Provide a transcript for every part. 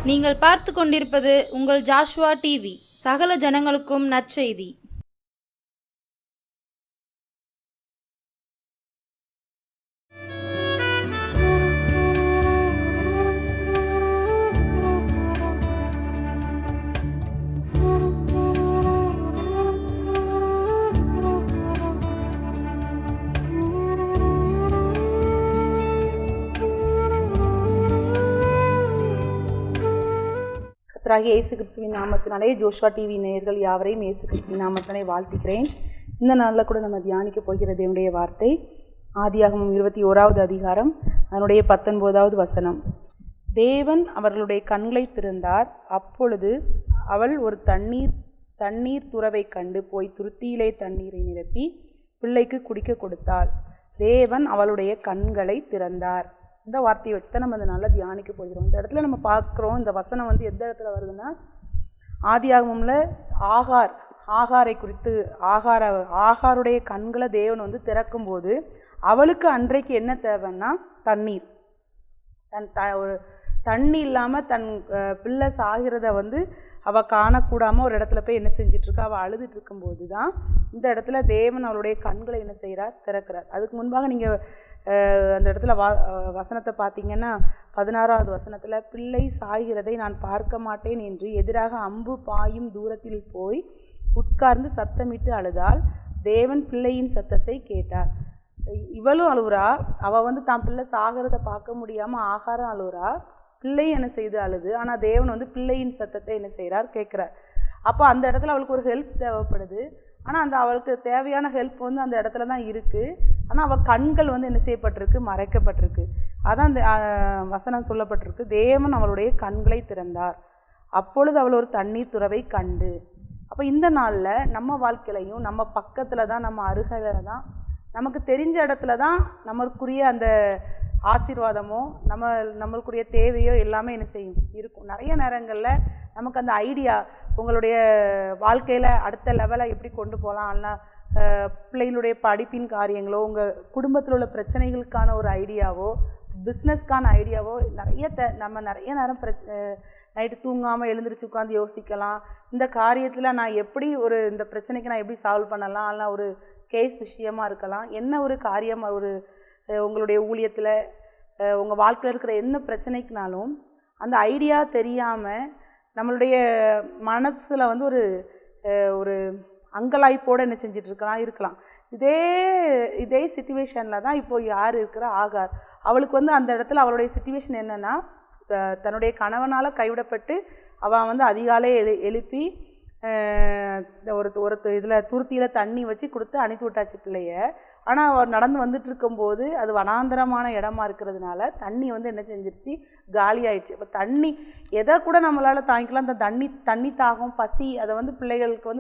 நீங்கள் பார்த்து கொண்டிருப்பது உங்கள் ஜாஷுவா டிவி. சகல ஜனங்களுக்கும் நற்செய்தி. கர்த்தராகிய இயேசு கிறிஸ்துவின் நாமத்தினாலே ஜோஷுவா டிவி நேயர்கள் யாவரையும் இயேசு கிறிஸ்துவின் நாமத்தினாலே வாழ்த்துக்கிறேன். இந்த நாளில் கூட நம்ம தியானிக்க போகிற தேவனுடைய வார்த்தை ஆதியாகமம் 21வது அதிகாரம் அதனுடைய 19வது வசனம். தேவன் அவர்களுடைய கண்களை திறந்தார். அப்பொழுது அவள் ஒரு தண்ணீர் துறவை கண்டு போய் துருத்தியிலே தண்ணீரை நிரப்பி பிள்ளைக்கு குடிக்க கொடுத்தாள். தேவன் அவளுடைய கண்களை திறந்தார். இந்த வார்த்தையை வச்சு தான் நம்ம அதை நல்லா தியானிக்க போகிறோம். இந்த இடத்துல நம்ம பார்க்குறோம், இந்த வசனம் எந்த இடத்துல வருதுன்னா, ஆதியாகமம்ல ஆகாரை குறித்து ஆகாருடைய கண்களை தேவன் திறக்கும்போது அவளுக்கு அன்றைக்கு என்ன தேவைன்னா தண்ணீர். ஒரு தண்ணி இல்லாமல் தன் பிள்ளை சாகிறத அவள் காணக்கூடாமல் ஒரு இடத்துல போய் என்ன செஞ்சிட்ருக்கா, அவள் அழுதுட்டு இருக்கும்போது தான் இந்த இடத்துல தேவன் அவளுடைய கண்களை என்ன செய்கிறார், திறக்கிறார். அதுக்கு முன்பாக நீங்கள் அந்த இடத்துல வசனத்தை பார்த்தீங்கன்னா 16வது வசனத்தில், பிள்ளை சாகிறதை நான் பார்க்க மாட்டேன் என்று எதிராக அம்பு பாயும் தூரத்தில் போய் உட்கார்ந்து சத்தமிட்டு அழுதாள். தேவன் பிள்ளையின் சத்தத்தை கேட்டார். இவளும் அழுவுறா. அவள் தான் பிள்ளை சாகிறத பார்க்க முடியாமல் ஆகாரம் அழுவுறா. பிள்ளை என்ன செய்து அழுது. ஆனால் தேவன் பிள்ளையின் சத்தத்தை என்ன செய்கிறார், கேட்குறார். அப்போ அந்த இடத்துல அவளுக்கு ஒரு ஹெல்ப் தேவைப்படுது. ஆனால் அவளுக்கு தேவையான ஹெல்ப் அந்த இடத்துல தான் இருக்குது. ஆனால் அவள் கண்கள் என்ன செய்யப்பட்டிருக்கு, மறைக்கப்பட்டிருக்கு. அதான் அந்த வசனம் சொல்லப்பட்டிருக்கு, தேவன் அவளுடைய கண்களை திறந்தார். அப்பொழுது அவள் ஒரு தண்ணீர் துறவை கண்டு. அப்போ இந்த நாளில் நம்ம வாழ்க்கையிலையும் நம்ம பக்கத்தில் தான், நம்ம அருகில் தான், நமக்கு தெரிஞ்ச இடத்துல தான் நமக்குரிய அந்த ஆசீர்வாதமோ நம்மளுக்குரிய தேவையோ எல்லாமே என்ன செய்யும், இருக்கும். நிறைய நேரங்களில் நமக்கு அந்த ஐடியா, உங்களுடைய வாழ்க்கையில் அடுத்த லெவலை எப்படி கொண்டு போகலாம், அல்ல பிள்ளைகளுடைய படிப்பின் காரியங்களோ, உங்கள் குடும்பத்தில் உள்ள பிரச்சனைகளுக்கான ஒரு ஐடியாவோ, பிஸ்னஸ்க்கான ஐடியாவோ நம்ம நிறைய நேரம் நைட்டு தூங்காமல் எழுந்திரிச்சு உட்காந்து யோசிக்கலாம். இந்த காரியத்தில் நான் எப்படி இந்த பிரச்சனைக்கு நான் எப்படி சால்வ் பண்ணலாம், அல்ல ஒரு கேஸ் விஷயமா இருக்கலாம், என்ன ஒரு காரியம், ஒரு உங்களுடைய ஊழியத்தில் உங்கள் வாழ்க்கையில் இருக்கிற என்ன பிரச்சனைக்குனாலும் அந்த ஐடியா தெரியாமல் நம்மளுடைய மனசில் ஒரு அங்கலாய்ப்போடு என்ன செஞ்சிட்ருக்கலாம் இருக்கலாம். இதே சிச்சுவேஷனில் தான் இப்போது யார் இருக்கிற ஆகார். அவளுக்கு அந்த இடத்துல அவளுடைய சிச்சுவேஷன் என்னென்னா, தன்னுடைய கணவனால் கைவிடப்பட்டு அவன் அதிகாலை எழுப்பி ஒரு இதில் துருத்தியில் தண்ணி வச்சு கொடுத்து அனுப்பி விட்டாச்சு பிள்ளைய. ஆனால் அவர் நடந்து வந்துட்டு இருக்கும்போது அது வனாந்தரமான இடமா இருக்கிறதுனால தண்ணி என்ன செஞ்சிருச்சு, காலி ஆயிடுச்சு. இப்போ தண்ணி எதை கூட நம்மளால் தாங்கிக்கலாம். அந்த தண்ணி தாகம், பசி, அதை பிள்ளைகளுக்கு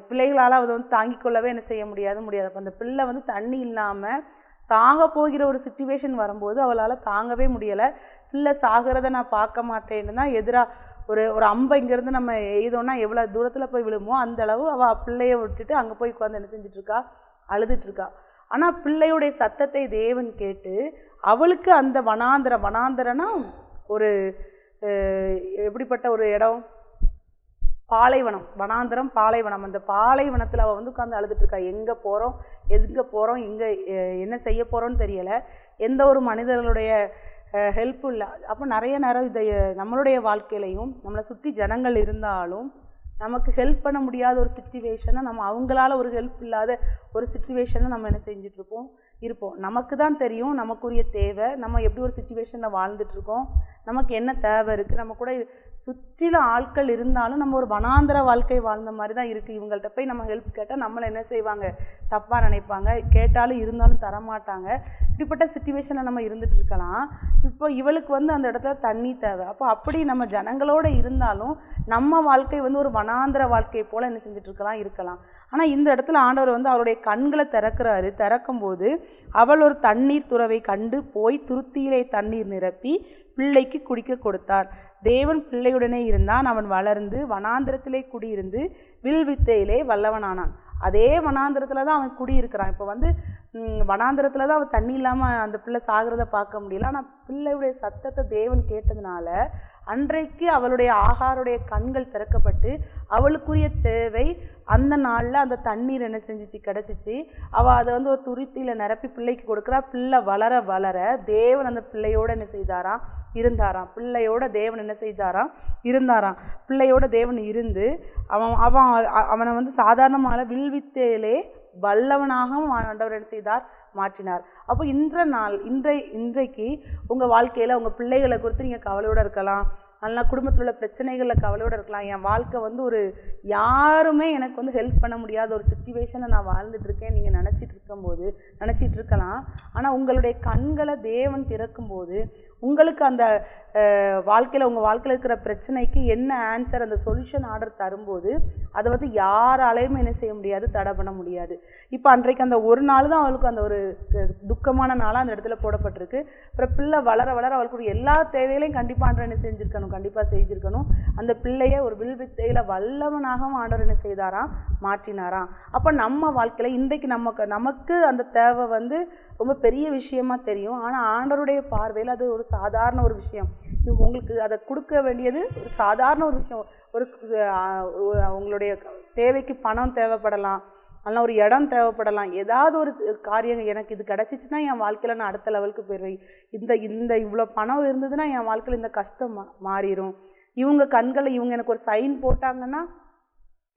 பிள்ளைகளால் அதை தாங்கிக் கொள்ளவே என்ன செய்ய முடியாது. அப்போ அந்த பிள்ளை தண்ணி இல்லாமல் சாக போகிற ஒரு சிச்சுவேஷன் வரும்போது அவளால் தாங்கவே முடியலை. பிள்ளை சாகிறத நான் பார்க்க மாட்டேன்னு தான் எதிராக ஒரு அம்பை இங்கேருந்து நம்ம எய்தோன்னா எவ்வளோ தூரத்தில் போய் விழுமோ அந்த அளவு அவள் பிள்ளையை விட்டுட்டு அங்கே போய் உட்காந்து என்ன செஞ்சிட்ருக்கா, அழுதுட்ருக்கா. ஆனால் பிள்ளையுடைய சத்தத்தை தேவன் கேட்டு அவளுக்கு அந்த வனாந்தரனா ஒரு எப்படிப்பட்ட ஒரு இடம், பாலைவனம், வனாந்தரம், பாலைவனம். அந்த பாலைவனத்தில் அவள் உட்காந்து அழுதுட்ருக்கா. எங்கே போகிறோம், இங்கே என்ன செய்ய போகிறோன்னு தெரியலை, எந்த ஒரு மனிதர்களுடைய ஹெல்ப்பும் இல்லை. அப்போ நிறைய நேரம் இதை நம்மளுடைய வாழ்க்கையிலையும் நம்மளை சுற்றி ஜனங்கள் இருந்தாலும் நமக்கு ஹெல்ப் பண்ண முடியாத ஒரு சிச்சுவேஷனை, நம்ம அவங்களால ஒரு ஹெல்ப் இல்லாத ஒரு சிச்சுவேஷனை நம்ம என்ன செஞ்சிட்ருப்போம், இருப்போம். நமக்கு தான் தெரியும் நமக்குரிய தேவை, நம்ம எப்படி ஒரு சிச்சுவேஷனில் வாழ்ந்துட்டுருக்கோம், நமக்கு என்ன தேவை இருக்குது. நம்ம கூட சுற்றிலும் ஆட்கள் இருந்தாலும் நம்ம ஒரு வனாந்தர வாழ்க்கை வாழ்ந்த மாதிரி தான் இருக்குது. இவங்கள்ட்ட போய் நம்ம ஹெல்ப் கேட்டால் நம்மளை என்ன செய்வாங்க, தப்பாக நினைப்பாங்க, கேட்டாலும் இருந்தாலும் தரமாட்டாங்க. இப்படிப்பட்ட சிச்சுவேஷனில் நம்ம இருந்துகிட்டு இருக்கலாம். இப்போ இவளுக்கு அந்த இடத்துல தண்ணி தேவை. அப்படி நம்ம ஜனங்களோடு இருந்தாலும் நம்ம வாழ்க்கை ஒரு வனாந்தர வாழ்க்கை போல் என்ன செஞ்சிட்ருக்கலாம், இருக்கலாம். ஆனால் இந்த இடத்துல ஆண்டவர் அவருடைய கண்களை திறக்கிறாரு. திறக்கும்போது அவள் ஒரு தண்ணீர் துறவை கண்டு போய் துருத்தியிலே தண்ணீர் நிரப்பி பிள்ளைக்கு குடிக்க கொடுத்தார். தேவன் பிள்ளையுடனே இருந்தான். அவன் வளர்ந்து வனாந்திரத்திலே குடியிருந்து வில்வித்தையிலே வல்லவனானான். அதே வனாந்திரத்தில் தான் அவன் குடியிருக்கிறான். இப்போ வந்து வனாந்திரத்தில் தான் அவன் தண்ணி இல்லாமல் அந்த பிள்ளை சாகிறத பார்க்க முடியல. ஆனால் பிள்ளையுடைய சத்தத்தை தேவன் கேட்டதுனால அன்றைக்கு அவளுடைய ஆகாருடைய கண்கள் திறக்கப்பட்டு அவளுக்குரிய தேவை அந்த நாளில் அந்த தண்ணீர் என்ன செஞ்சிச்சு, கிடச்சிச்சு. அவள் அதை வந்து ஒரு துருத்தியில் நிரப்பி பிள்ளைக்கு கொடுக்குறா. பிள்ளை வளர வளர தேவன் அந்த பிள்ளையோடு என்ன செய்தாராம், இருந்தாராம். பிள்ளையோட தேவன் என்ன செய்தாராம், இருந்தாராம். பிள்ளையோட தேவன் இருந்து அவனை வந்து சாதாரணமான வில்வித்தையிலே வல்லவனாகவும் ஆண்டவர் என்ன செய்தார், மாற்றினார். அப்போ இன்றைக்கு உங்கள் வாழ்க்கையில் உங்கள் பிள்ளைகளை குறித்து நீங்கள் கவலையோடு இருக்கலாம், நல்லா குடும்பத்தில் உள்ள பிரச்சனைகளில் கவலையோடு இருக்கலாம். என் வாழ்க்கை வந்து ஒரு யாருமே எனக்கு வந்து ஹெல்ப் பண்ண முடியாத ஒரு சிச்சுவேஷனை நான் வாழ்ந்துட்டுருக்கேன் நீங்கள் நினச்சிட்டு இருக்கலாம். ஆனால் உங்களுடைய கண்களை தேவன் திறக்கும்போது உங்களுக்கு அந்த வாழ்க்கையில் உங்கள் வாழ்க்கையில் இருக்கிற பிரச்சனைக்கு என்ன ஆன்சர், அந்த சொல்யூஷன் ஆர்டர் தரும்போது அதை வந்து யாராலையும் என்ன செய்ய முடியாது, தடை பண்ண முடியாது. இப்போ அன்றைக்கு அந்த ஒரு நாள் தான் அவளுக்கு அந்த ஒரு துக்கமான நாளாக அந்த இடத்துல போடப்பட்டிருக்கு. அப்புறம் பிள்ளை வளர வளர அவளுக்கு எல்லா தேவைகளையும் கண்டிப்பாக ஆண்டவர் என்ன செஞ்சுருக்கணும். அந்த பிள்ளையை ஒரு வில்வித்தையில் வல்லவனாகவும் ஆண்டவர் என்ன செய்தாராம், மாற்றினாராம். அப்போ நம்ம வாழ்க்கையில் இன்றைக்கு நமக்கு அந்த தேவை வந்து ரொம்ப பெரிய விஷயமா தெரியும். ஆனால் ஆண்டவருடைய பார்வையில் அது ஒரு சாதாரண ஒரு விஷயம். உங்களுக்கு அதை கொடுக்க வேண்டியது ஒரு சாதாரண ஒரு விஷயம். உங்களுடைய தேவைக்கு பணம் தேவைப்படலாம், அல்ல ஒரு இடம் தேவைப்படலாம், ஏதாவது ஒரு காரியம் எனக்கு இது கிடச்சிச்சின்னா என் வாழ்க்கையில் நான் அடுத்த லெவலுக்கு போயிடுவேன், இந்த இவ்வளோ பணம் இருந்ததுன்னா என் வாழ்க்கையில் இந்த கஷ்டம் மாறிடும், இவங்க கண்களை இவங்க எனக்கு ஒரு சைன் போட்டாங்கன்னா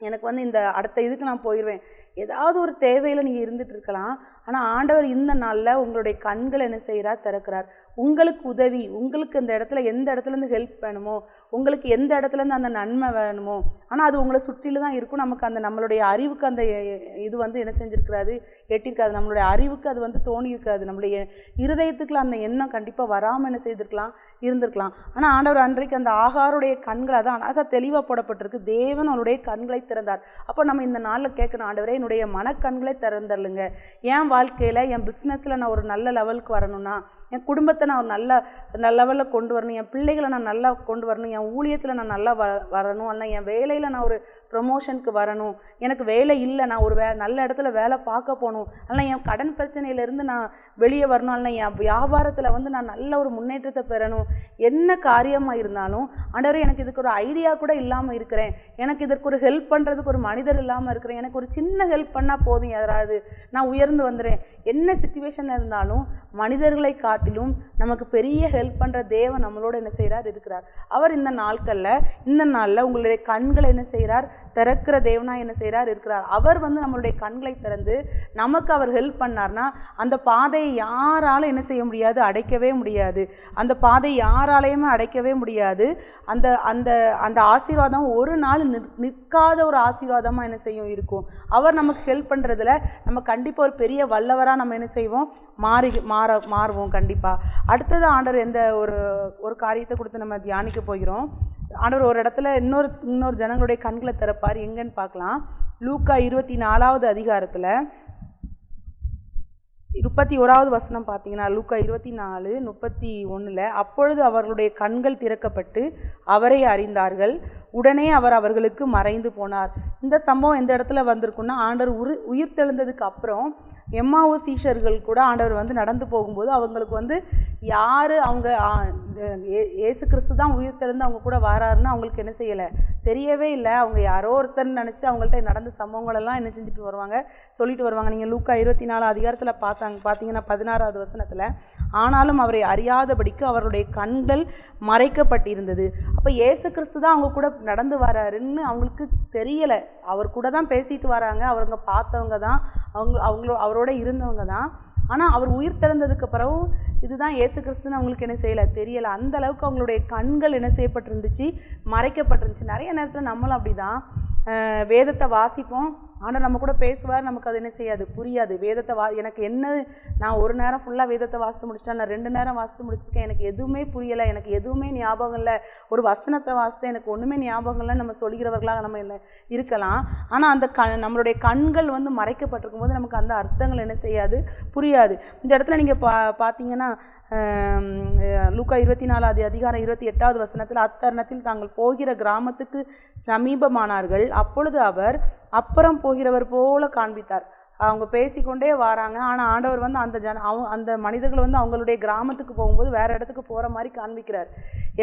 எனக்கு வந்து இந்த அடுத்த இதுக்கு நான் போயிடுவேன். ஏதாவது ஒரு தேவையில் நீங்கள் இருந்துட்டு இருக்கலாம். ஆனால் ஆண்டவர் இந்த நாளில் உங்களுடைய கண்களை என்ன செய்கிறார், திறக்கிறார். உங்களுக்கு உதவி, உங்களுக்கு இந்த இடத்துல எந்த இடத்துலேருந்து ஹெல்ப் வேணுமோ, உங்களுக்கு எந்த இடத்துலேருந்து அந்த நன்மை வேணுமோ, ஆனால் அது உங்களை சுற்றிலும் தான் இருக்கும். நமக்கு அந்த நம்மளுடைய அறிவுக்கு அந்த இது வந்து என்ன செஞ்சுருக்காது, எட்டிருக்காது. நம்மளுடைய அறிவுக்கு அது வந்து தோணி இருக்காது. நம்மளுடைய இருதயத்துக்குள்ள அந்த எண்ணம் கண்டிப்பாக வராமல் என்ன இருந்திருக்கலாம். ஆனால் ஆண்டவர் அன்றைக்கு அந்த ஆகாருடைய கண்கள் அதான் தெளிவாக போடப்பட்டிருக்கு. தேவன் அவருடைய கண்களை திறந்தார். அப்போ நம்ம இந்த நாளில் கேட்கணும், ஆண்டவரே என்னுடைய மனக்கண்களை திறந்துடலுங்க. என் வாழ்க்கையில் என் பிஸ்னஸில் நான் ஒரு நல்ல லெவலுக்கு வரணும்னா, என் குடும்பத்தை நான் ஒரு நல்ல லெவலில் கொண்டு வரணும், என் பிள்ளைகளை நான் நல்லா கொண்டு வரணும், என் ஊழியத்தில் நான் நல்லா வரணும், அல்ல என் வேலையில் நான் ஒரு ப்ரொமோஷனுக்கு வரணும், எனக்கு வேலை இல்லை நான் ஒரு நல்ல இடத்துல வேலை பார்க்க போகணும், அல்ல என் கடன் பிரச்சனையிலேருந்து நான் வெளியே வரணும், அல்ல என் வியாபாரத்தில் வந்து நான் நல்ல ஒரு முன்னேற்றத்தை பெறணும். என்ன காரியமாக இருந்தாலும் ஆண்டவரே எனக்கு இதுக்கு ஒரு ஐடியா கூட இல்லாமல் இருக்கிறேன், எனக்கு இதற்கு ஒரு ஹெல்ப் பண்ணுறதுக்கு ஒரு மனிதர் இல்லாமல் இருக்கிறேன், எனக்கு ஒரு சின்ன ஹெல்ப் பண்ணால் போதும், யாராவது நான் உயர்ந்து வந்துடுறேன். என்ன சிச்சுவேஷன் இருந்தாலும் மனிதர்களை காட்டிலும் நமக்கு பெரிய ஹெல்ப் பண்ணுற தேவன் நம்மளோட என்ன செய்கிறார், இருக்கிறார். அவர் இந்த நாளில் உங்களுடைய கண்களை என்ன செய்கிறார், திறக்கிற தேவனாக என்ன செய்கிறார், இருக்கிறார். அவர் வந்து நம்மளுடைய கண்களை திறந்து நமக்கு அவர் ஹெல்ப் பண்ணார்னா அந்த பாதையை யாராலும் என்ன செய்ய முடியாது, அடைக்கவே முடியாது. அந்த பாதையை யாராலையுமே அடைக்கவே முடியாது. அந்த அந்த அந்த ஆசீர்வாதம் ஒரு நாள் நிற்காத ஒரு ஆசீர்வாதமாக என்ன செய்யும் இருக்கும். அவர் நமக்கு ஹெல்ப் பண்ணுறதுல நம்ம கண்டிப்பாக ஒரு பெரிய வல்லவராக நம்ம என்ன செய்வோம், மாறுவோம் கண்டிப்பாக. அடுத்தது ஆண்டவர் எந்த ஒரு காரியத்தை கொடுத்து நம்ம தியானிக்க போகிறோம். ஆண்டவர் ஒரு இடத்துல இன்னொரு ஜனங்களுடைய கண்களை திறப்பார். எங்கன்னு பார்க்கலாம். லூக்கா 24வது அதிகாரத்தில் 31வது வசனம் பார்த்தீங்கன்னா, லூக்கா 24:31 அப்பொழுது அவர்களுடைய கண்கள் திறக்கப்பட்டு அவரை அறிந்தார்கள், உடனே அவர் அவர்களுக்கு மறைந்து போனார். இந்த சம்பவம் எந்த இடத்துல வந்திருக்குன்னா, ஆண்டவர் உயிர் தெழுந்ததுக்கு அப்புறம் எம்மாவு சீஷர்கள் கூட ஆண்டவர் வந்து நடந்து போகும்போது அவங்களுக்கு வந்து யார் அவங்க இயேசு கிறிஸ்து தான் உயிர் தெழுந்து அவங்க கூட வராருன்னு அவங்களுக்கு என்ன செய்யலை, தெரியவே இல்லை. அவங்க யாரோ ஒருத்தர் நினச்சி அவங்கள்ட்ட நடந்த சம்பவங்களெல்லாம் என்ன செஞ்சுட்டு சொல்லிட்டு வருவாங்க. நீங்கள் லூக்கா 24 அதிகாரத்தில் பார்த்தீங்கன்னா 16வது வசனத்தில், ஆனாலும் அவரை அறியாதபடிக்கு அவருடைய கண்கள் மறைக்கப்பட்டிருந்தது. அப்போ இயேசு கிறிஸ்து தான் அவங்க கூட நடந்து வராருன்னு அவங்களுக்கு தெரியலை. அவர் கூட தான் பேசிட்டு வராங்க, அவங்க பார்த்தவங்க தான், அவரோட இருந்தவங்க தான். ஆனால் அவர் உயிர் திறந்ததுக்கு பிறகு இதுதான் இயேசு கிறிஸ்துன்னு அவங்களுக்கு என்ன செய்யலை, தெரியலை. அந்த அளவுக்கு அவங்களுடைய கண்கள் என்ன செய்யப்பட்டிருந்துச்சு, மறைக்கப்பட்டிருந்துச்சு. நிறைய நேரத்தில் நம்மளும் அப்படி தான் வேதத்தை வாசிப்போம், ஆனால் நம்ம கூட பேசுவார், நமக்கு அது என்ன செய்யாது, புரியாது. வேதத்தை எனக்கு என்ன, நான் ஒரு நேரம் ஃபுல்லாக வேதத்தை வாசித்து முடிச்சிட்டேன், நான் 2 நேரம் வாசித்து முடிச்சிருக்கேன், எனக்கு எதுவுமே புரியலை, எனக்கு எதுவுமே ஞாபகம் இல்லை, ஒரு வசனத்தை வாசித்தேன் எனக்கு ஒன்றுமே ஞாபகம் இல்லை நம்ம சொல்கிறவர்களாக நம்ம என்ன இருக்கலாம். ஆனால் அந்த நம்மளுடைய கண்கள் வந்து மறைக்கப்பட்டிருக்கும் போது நமக்கு அந்த அர்த்தங்கள் என்ன செய்யாது, புரியாது. இந்த இடத்துல நீங்கள் பார்த்தீங்கன்னா லூக்கா 24 அதிகாரம் 28வது வசனத்தில், அத்தருணத்தில் தாங்கள் போகிற கிராமத்துக்கு சமீபமானார்கள். அப்பொழுது அவர் அப்புறம் போகிறவர் போல காண்பித்தார். அவங்க பேசிக்கொண்டே வராங்க. ஆனால் ஆண்டவர் வந்து அந்த மனிதர்கள் வந்து அவங்களுடைய கிராமத்துக்கு போகும்போது வேறு இடத்துக்கு போகிற மாதிரி காண்பிக்கிறார்.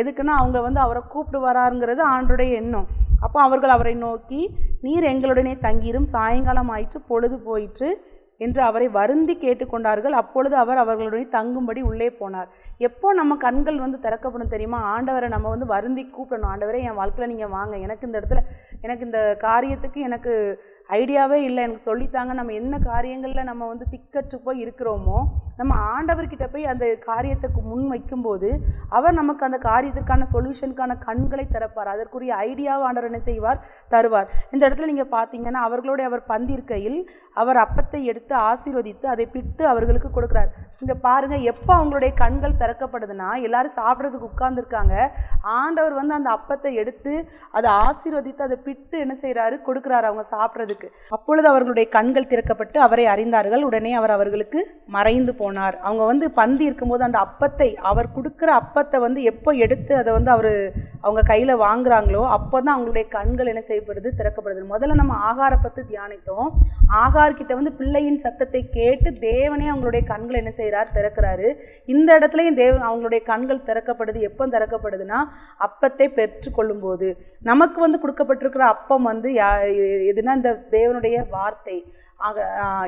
எதுக்குன்னா அவங்க வந்து அவரை கூப்பிட்டு வராருங்கிறது ஆண்டருடைய எண்ணம். அப்போ அவர்கள் அவரை நோக்கி, நீர் எங்களுடனே தங்கிரும், சாயங்காலம் ஆயிற்று, பொழுது போயிற்று என்று அவரை வருந்தி கேட்டுக்கொண்டார்கள். அப்பொழுது அவர் அவர்களுடைய தங்கும்படி உள்ளே போனார். எப்போ நம்ம கண்கள் வந்து திறக்கப்படும் தெரியுமா? ஆண்டவரை நம்ம வந்து வருந்தி கூப்பிடணும். ஆண்டவரே, என் வாழ்க்கையில் நீங்கள் வாங்க, எனக்கு இந்த இடத்துல, எனக்கு இந்த காரியத்துக்கு எனக்கு ஐடியாவே இல்லை, எனக்கு சொல்லித்தாங்க. நம்ம என்ன காரியங்களில் நம்ம வந்து திக்கற்று போய் இருக்கிறோமோ, நம்ம ஆண்டவர்கிட்ட போய் அந்த காரியத்துக்கு முன் வைக்கும்போது அவர் நமக்கு அந்த காரியத்திற்கான சொல்யூஷனுக்கான கண்களை திறப்பார். அதற்குரிய ஐடியாவை ஆண்டவர் என்ன செய்வார்? தருவார். இந்த இடத்துல நீங்கள் பார்த்தீங்கன்னா, அவர்களோட அவர் பந்திருக்கையில் அவர் அப்பத்தை எடுத்து ஆசீர்வதித்து அதை பிட்டு அவர்களுக்கு கொடுக்குறார். இங்கே பாருங்கள், எப்போ அவங்களுடைய கண்கள் திறக்கப்படுதுன்னா, எல்லாரும் சாப்பிட்றதுக்கு உட்கார்ந்துருக்காங்க. ஆண்டவர் வந்து அந்த அப்பத்தை எடுத்து அதை ஆசீர்வதித்து அதை பிட்டு என்ன செய்கிறாரு? கொடுக்குறாரு அவங்க சாப்பிட்றதுக்கு. அப்பொழுது அவர்களுடைய கண்கள் திறக்கப்பட்டு அவரை அறிந்தார்கள். உடனே அவர் அவர்களுக்கு மறைந்து போனார். அவங்க வந்து பந்தி இருக்கும்போது அந்த அப்பத்தை, அவர் கொடுக்குற அப்பத்தை வந்து எப்போ எடுத்து அதை வந்து அவங்க கையில் வாங்குறாங்களோ அப்போ தான் அவங்களுடைய கண்கள் என்ன செய்யப்படுது? திறக்கப்படுது. முதல்ல நம்ம ஆகாரை பற்றி தியானித்தோம். ஆகார்கிட்ட வந்து பிள்ளையின் சத்தத்தை கேட்டு தேவனே அவங்களுடைய கண்கள் என்ன செய்கிறார்? திறக்கிறாரு. இந்த இடத்துலையும் அவங்களுடைய கண்கள் திறக்கப்படுது. எப்போ திறக்கப்படுதுன்னா, அப்பத்தை பெற்றுக்கொள்ளும் போது. நமக்கு வந்து கொடுக்கப்பட்டிருக்கிற அப்பம் வந்து எதுனா இந்த தேவனுடைய வார்த்தை,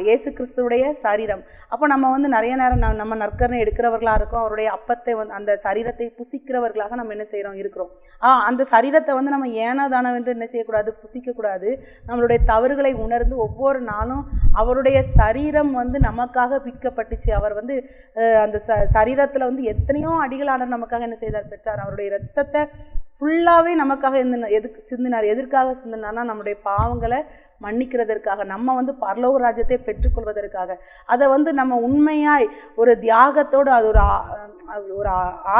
இயேசு கிறிஸ்துவுடைய சரீரம். அப்போ நம்ம வந்து நிறைய நேரம் நம்ம நற்கரணை எடுக்கிறவர்களாக இருக்கோம். அவருடைய அப்பத்தை வந்து அந்த சரீரத்தை புசிக்கிறவர்களாக நம்ம என்ன செய்கிறோம்? இருக்கிறோம். அந்த சரீரத்தை வந்து நம்ம ஏனாதானவென்று என்ன செய்யக்கூடாது? புசிக்கக்கூடாது. நம்மளுடைய தவறுகளை உணர்ந்து ஒவ்வொரு நாளும் அவருடைய சரீரம் வந்து நமக்காக பிற்கப்பட்டுச்சு. அவர் வந்து அந்த சரீரத்தில் வந்து எத்தனையோ அடிகளான நமக்காக என்ன செய்தார்? பெற்றார். அவருடைய இரத்தத்தை ஃபுல்லாகவே நமக்காக எதுக்கு சிந்தினார்? எதற்காக சிந்தினார்னா, நம்முடைய பாவங்களை மன்னிக்கிறதற்காக, நம்ம வந்து பரலோக ராஜ்யத்தை பெற்றுக்கொள்வதற்காக. அதை வந்து நம்ம உண்மையாய் ஒரு தியாகத்தோடு, அது ஒரு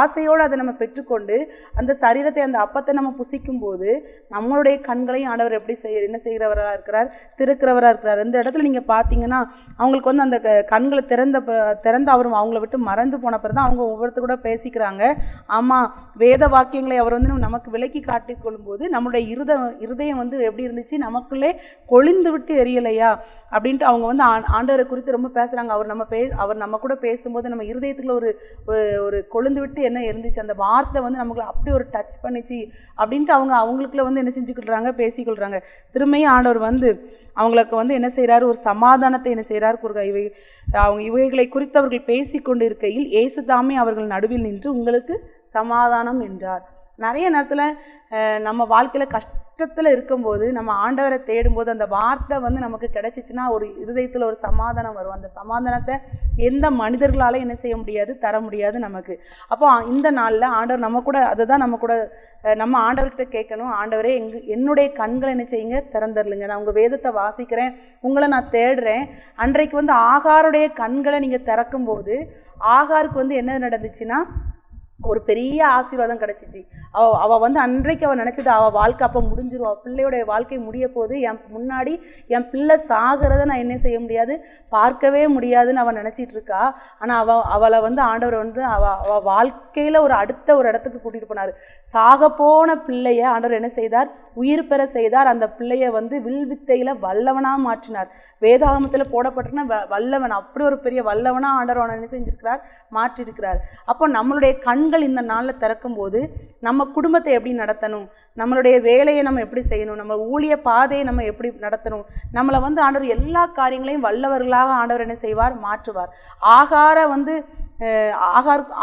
ஆசையோடு அதை நம்ம பெற்றுக்கொண்டு அந்த சரீரத்தை, அந்த அப்பத்தை நம்ம புசிக்கும் போது நம்மளுடைய கண்களையும் ஆண்டவர் எப்படி என்ன செய்கிறவராக இருக்கிறார்? திறக்கிறவராக இருக்கிறார். இந்த இடத்துல நீங்கள் பார்த்தீங்கன்னா, அவங்களுக்கு வந்து அந்த கண்களை திறந்து அவர் அவங்கள விட்டு மறந்து போன பிறகு தான் அவங்க ஒவ்வொருத்தர் கூட பேசிக்கிறாங்க. ஆமாம், வேத வாக்கியங்களை அவர் வந்து நமக்கு விலக்கி காட்டிக்கொள்ளும் போது நம்மளுடைய இருதயம் வந்து எப்படி இருந்துச்சு? நமக்குள்ளே கொழிந்து விட்டு எரியலையா அப்படின்ட்டு அவங்க வந்து ஆண்டவரை குறித்து ரொம்ப பேசுகிறாங்க. அவர் நம்ம கூட பேசும்போது நம்ம இருதயத்துக்குள்ள ஒரு கொழுந்து விட்டு என்ன இருந்துச்சு? அந்த வார்த்தை வந்து நமக்கு அப்படி ஒரு டச் பண்ணிச்சு அப்படின்ட்டு அவங்களுக்குள்ள வந்து என்ன செஞ்சுக்கொள்கிறாங்க? பேசிக்கொள்கிறாங்க. திரும்பியும் ஆண்டவர் வந்து அவங்களுக்கு வந்து என்ன செய்கிறாரு? ஒரு சமாதானத்தை என்ன செய்கிறார்? இவைகளை குறித்து அவர்கள் பேசிக்கொண்டு இருக்கையில் இயேசு தாமே அவர்கள் நடுவில் நின்று உங்களுக்கு சமாதானம் என்றார். நிறைய நேரத்தில் நம்ம வாழ்க்கையில் கஷ்டத்தில் இருக்கும்போது நம்ம ஆண்டவரை தேடும்போது அந்த வார்த்தை வந்து நமக்கு கிடைச்சிச்சுன்னா ஒரு இருதயத்தில் ஒரு சமாதானம் வரும். அந்த சமாதானத்தை எந்த மனிதர்களால் என்ன செய்ய முடியாது? தர முடியாது நமக்கு. அப்போ இந்த நாளில் ஆண்டவர் நம்ம ஆண்டவர்கிட்ட கேட்கணும். ஆண்டவரே, என்னுடைய கண்களை என்ன செய்யுங்க? திறந்துடலுங்க. நான் உங்கள் வேதத்தை வாசிக்கிறேன், உங்களை நான் தேடுறேன். அன்றைக்கு வந்து ஆகாருடைய கண்களை நீங்கள் திறக்கும்போது ஆகாருக்கு வந்து என்ன நடந்துச்சுன்னா, ஒரு பெரிய ஆசீர்வாதம் கிடச்சிச்சு. அவள் வந்து அன்றைக்கு அவள் நினச்சது அவள் வாழ்க்கை அப்போ முடிஞ்சிருவா, பிள்ளையோடைய வாழ்க்கை முடிய போது, முன்னாடி என் பிள்ளை சாகிறத நான் என்ன செய்ய முடியாது? பார்க்கவே முடியாதுன்னு அவள் நினச்சிட்டு இருக்கா. ஆனால் அவளை வந்து ஆண்டவர் வந்து அவள் வாழ்க்கையில் அடுத்த ஒரு இடத்துக்கு கூட்டிகிட்டு போனார். சாக போன பிள்ளைய ஆண்டவர் என்ன செய்தார்? உயிர் பெற செய்தார். அந்த பிள்ளைய வந்து வில்வித்தையில் வல்லவனாக மாற்றினார். வேதாகமத்தில் போடப்பட்டிருக்குன்னா வல்லவன், அப்படி ஒரு பெரிய வல்லவனாக ஆண்டவர் அவனை என்ன செஞ்சிருக்கிறார்? மாற்றிருக்கிறார். அப்போ நம்மளுடைய கண்கள் இந்த நாளில் திறக்கும் போது நம்ம குடும்பத்தை எப்படி நடத்தணும், நம்மளுடைய வேலையை நம்ம எப்படி செய்யணும், நம்ம ஊழிய பாதையை நம்ம எப்படி நடத்தணும், நம்மளை வந்து ஆண்டவர் எல்லா காரியங்களையும் வல்லவர்களாக ஆண்டவர் என்ன செய்வார்? மாற்றுவார்.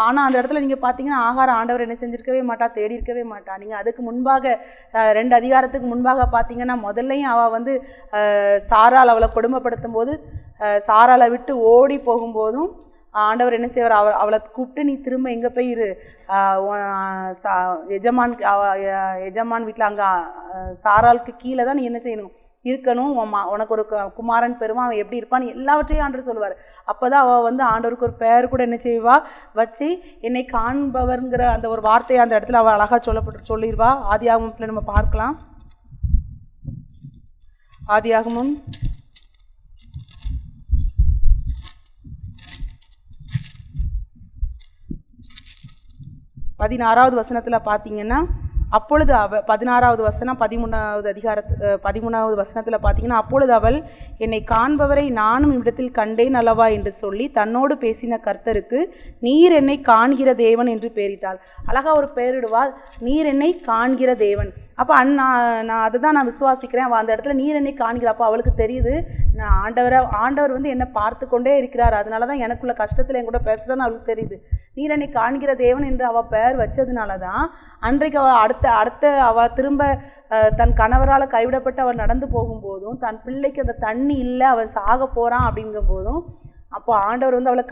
ஆனால் அந்த இடத்துல நீங்கள் பார்த்தீங்கன்னா, ஆண்டவர் என்ன செஞ்சிருக்கவே மாட்டா? தேடி இருக்கவே மாட்டா. நீங்கள் அதுக்கு முன்பாக 2 அதிகாரத்துக்கு முன்பாக பார்த்தீங்கன்னா, முதல்லையும் அவள் வந்து சாராள் அவளை கொடுமைப்படுத்தும் போது, சாராளை விட்டு ஓடி போகும்போதும் ஆண்டவர் என்ன செய்வார்? அவளை கூப்பிட்டு, நீ திரும்ப எங்கே போய் இரு, எஜமான் வீட்டில் அங்கே சாராளுக்கு கீழே தான் நீ என்ன செய்யணும்? இருக்கணும். உனக்கு ஒரு குமாரன் பெறுவான், அவன் எப்படி இருப்பான்னு எல்லாவற்றையும் ஆண்டவர் சொல்லுவார். அப்போ தான் அவள் வந்து ஆண்டவருக்கு ஒரு பேர் கூட என்ன செய்வா? வச்சு என்னை காண்பவர்ங்கிற அந்த ஒரு வார்த்தையை அந்த இடத்துல அவள் அழகாக சொல்லிடுவா. ஆதியாகமத்தில் நம்ம பார்க்கலாம். ஆதியாகமம் 16வது வசனத்தில் பார்த்தீங்கன்னா, அப்பொழுது அவள் 16வது வசனம் 13வது வசனத்தில் பார்த்தீங்கன்னா, அப்பொழுது அவள் என்னை காண்பவரை நானும் இவ்விடத்தில் கண்டேன் அல்லவா என்று சொல்லி தன்னோடு பேசின கர்த்தருக்கு நீர் என்னை காண்கிற தேவன் என்று பெயரிட்டாள். அழகா ஒரு பெயரிடுவாள், நீர் என்னை காண்கிற தேவன். அப்போ நான் அதை தான் நான் விசுவாசிக்கிறேன். அந்த இடத்துல நீர் என்னை காண்கிற, அப்போ அவளுக்கு தெரியுது நான் ஆண்டவர் வந்து என்னை பார்த்து கொண்டே இருக்கிறார், அதனால தான் எனக்குள்ள கஷ்டத்தில் என் கூட பேசுகிறேன்னு அவளுக்கு தெரியுது. நீர் என்னை காண்கிற தேவன் என்று அவள் பெயர் வச்சதுனால தான் அன்றைக்கு அவள் அடுத்த அவள் திரும்ப தன் கணவரால் கைவிடப்பட்டு அவள் நடந்து போகும்போதும், தன் பிள்ளைக்கு அந்த தண்ணி இல்லை, அவள் சாக போகிறான் அப்படிங்கும் போதும், அப்போ ஆண்டவர் வந்து அவளை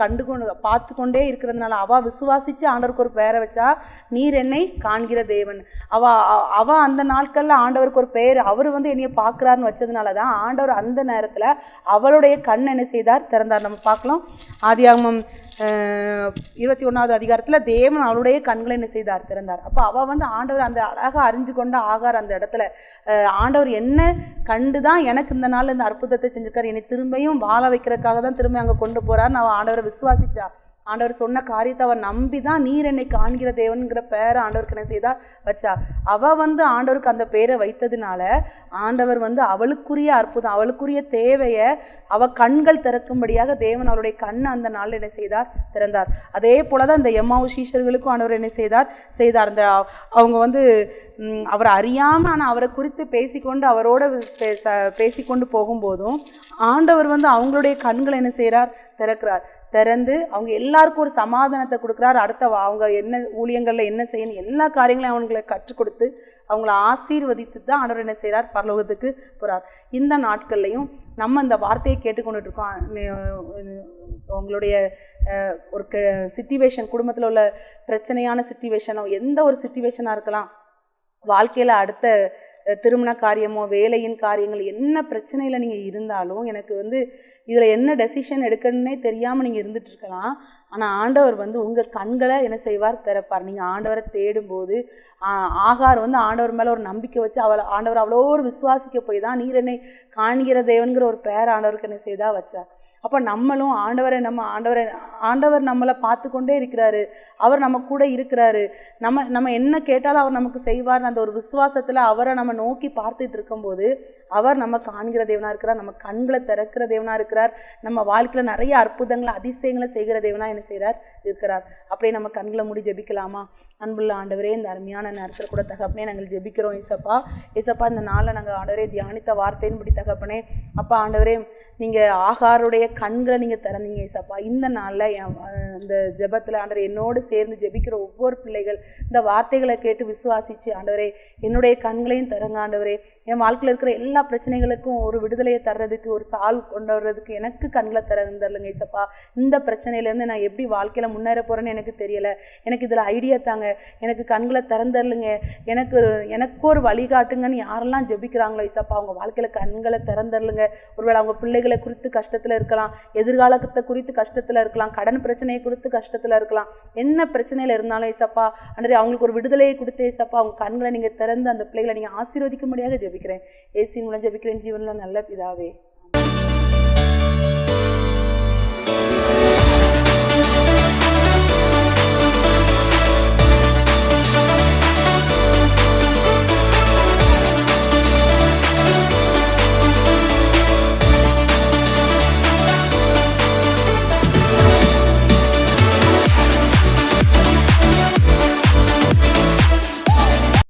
பார்த்து கொண்டே இருக்கிறதுனால அவள் விசுவாசித்து ஆண்டவருக்கு ஒரு பெயரை வச்சா, நீர் என்னை காண்கிற தேவன். அவள் அந்த நாட்களில் ஆண்டவருக்கு ஒரு பெயர், அவர் வந்து என்னைய பார்க்குறாருன்னு வச்சதுனால தான் ஆண்டவர் அந்த நேரத்தில் அவளுடைய கண் என்ன செய்தார், திறந்தார். நம்ம பார்க்கலாம் ஆதியாகமம் 21வது அதிகாரத்தில் தேவன் அவளுடைய கண்களை என்ன செய்தார், திறந்தார். அப்போ அவள் வந்து ஆண்டவர் அந்த அழகாக அறிஞ்சு கொண்ட ஆகார். அந்த இடத்துல ஆண்டவர் என்ன கண்டு தான் எனக்கு இந்த நாள் இந்த அற்புதத்தை செஞ்சுருக்கார், என்னை திரும்பியும் வாழ வைக்கிறதுக்காக தான் திரும்பி அங்கே கொண்டு போகிறார். அவள் ஆண்டவரை விசுவாசிச்சா, ஆண்டவர் சொன்ன காரியத்தை அவன் நம்பி தான் நீர் என்னை காண்கிற தேவன்கிற பேரை ஆண்டவருக்கு என்ன செய்தா வச்சா. அவள் வந்து ஆண்டவருக்கு அந்த பேரை வைத்ததுனால ஆண்டவர் வந்து அவளுக்குரிய அற்புதம், அவளுக்குரிய தேவையை அவள் கண்கள் திறக்கும்படியாக தேவன் அவருடைய கண்ணை அந்த நாளில் என்ன செய்தார், திறந்தார். அதே போல தான் இந்த எம்மாவு சீஷர்களுக்கும் ஆண்டவர் என்ன செய்தார். அந்த அவங்க வந்து அவரை அறியாமல் ஆனால் அவரை குறித்து பேசிக்கொண்டு அவரோட பேசிக்கொண்டு போகும்போதும் ஆண்டவர் வந்து அவங்களுடைய கண்களை என்ன செய்கிறார், திறந்து அவங்க எல்லாருக்கும் ஒரு சமாதானத்தை கொடுக்குறாரு. அவங்க என்ன ஊழியங்களில் என்ன செய்யணும் எல்லா காரியங்களையும் அவங்களை கற்றுக் கொடுத்து அவங்கள ஆசீர்வதித்து தான் ஆண்டவர் என்ன செய்கிறார், பரலோகத்துக்கு போகிறார். இந்த நாட்கள்லையும் நம்ம இந்த வார்த்தையை கேட்டுக்கொண்டுட்டு இருக்கோம். உங்களுடைய ஒரு சிச்சுவேஷன், குடும்பத்தில் உள்ள பிரச்சனையான சிச்சுவேஷனோ எந்த ஒரு சிச்சுவேஷனாக இருக்கலாம், வாழ்க்கையில் அடுத்த திருமண காரியமோ வேலையின் காரியங்கள் என்ன பிரச்சனையில் நீங்கள் இருந்தாலும், எனக்கு வந்து இதில் என்ன டெசிஷன் எடுக்கணுன்னே தெரியாமல் நீங்கள் இருந்துகிட்ருக்கலாம். ஆனால் ஆண்டவர் வந்து உங்கள் கண்களை என்ன செய்வார், திறப்பார். நீங்கள் ஆண்டவரை தேடும்போது ஆகார் வந்து ஆண்டவர் மேலே ஒரு நம்பிக்கை வச்சு ஆண்டவர் அவ்வளோ ஒரு விசுவாசிக்க போய் தான் நீர் என்னை காண்கிற தேவன்கிற ஒரு பேர் ஆண்டவருக்கு என்ன செய்தா வச்சார். அப்போ நம்மளும் ஆண்டவர் நம்மளை பார்த்து கொண்டே இருக்கிறாரு, அவர் நம்ம கூட இருக்கிறாரு, நம்ம என்ன கேட்டாலும் அவர் நமக்கு செய்வார். அந்த ஒரு விசுவாசத்தில் அவரை நம்ம நோக்கி பார்த்துட்டு இருக்கும்போது அவர் நம்ம காண்கிற தேவனாக இருக்கிறார், நம்ம கண்களை திறக்கிற தேவனாக இருக்கிறார், நம்ம வாழ்க்கையில் நிறைய அற்புதங்களை அதிசயங்களை செய்கிற தேவனாக என்ன செய்கிறார், இருக்கிறார். அப்படியே நம்ம கண்களை மூடி ஜெபிக்கலாமா? அன்புள்ள ஆண்டவரே, இந்த அருமையான நேரத்தில் கூட தகப்பனே நாங்கள் ஜெபிக்கிறோம். ஏசப்பா இந்த நாளில் நாங்கள் ஆண்டவரே தியானித்த வார்த்தையின்படி தகப்பனே, அப்பா ஆண்டவரே நீங்கள் ஆகாருடைய கண்களை நீங்கள் திறந்தீங்க ஏசப்பா. இந்த நாளில் இந்த ஜெபத்தில் ஆண்டவரே என்னோடு சேர்ந்து ஜெபிக்கிற ஒவ்வொரு பிள்ளைகள் இந்த வார்த்தைகளை கேட்டு விசுவாசித்து ஆண்டவரே என்னுடைய கண்களையும் தரங்க ஆண்டவரே. என் வாழ்க்கையில் இருக்கிற எல்லா பிரச்சனைகளுக்கும் ஒரு விடுதலையை தர்றதுக்கு, ஒரு சால்வ் கொண்டு வர்றதுக்கு எனக்கு கண்களை தரந்துருங்க ஏசப்பா. இந்த பிரச்சனையிலேருந்து நான் எப்படி வாழ்க்கையில் முன்னேற போகிறேன்னு எனக்கு தெரியலை, எனக்கு இதில் ஐடியா தாங்க, எனக்கு கண்களை திறந்துருங்க, எனக்கு ஒரு வழிகாட்டுங்கன்னு யாரெல்லாம் ஜெபிக்கிறாங்களோ ஏசப்பா அவங்க வாழ்க்கையில் கண்களை திறந்துருங்க. ஒருவேளை அவங்க பிள்ளைகளை குறித்து கஷ்டத்தில் இருக்கலாம், எதிர்காலத்தை குறித்து கஷ்டத்தில் இருக்கலாம், கடன் பிரச்சனையை குறித்து கஷ்டத்தில் இருக்கலாம், என்ன பிரச்சனையில் இருந்தாலும் ஏசப்பா ஆண்டவரே அவங்களுக்கு ஒரு விடுதலையை கொடுத்து ஏசப்பா அவங்க கண்களை நீங்கள் திறந்து அந்த பிள்ளைகளை நீங்கள் ஆசீர்வதிக்கும்படியாக ஜெபிக்கிறேன். ஏசின் மூலம் ஜெபிக்கிறேன் ஜீவனில் நல்ல பிதாவே.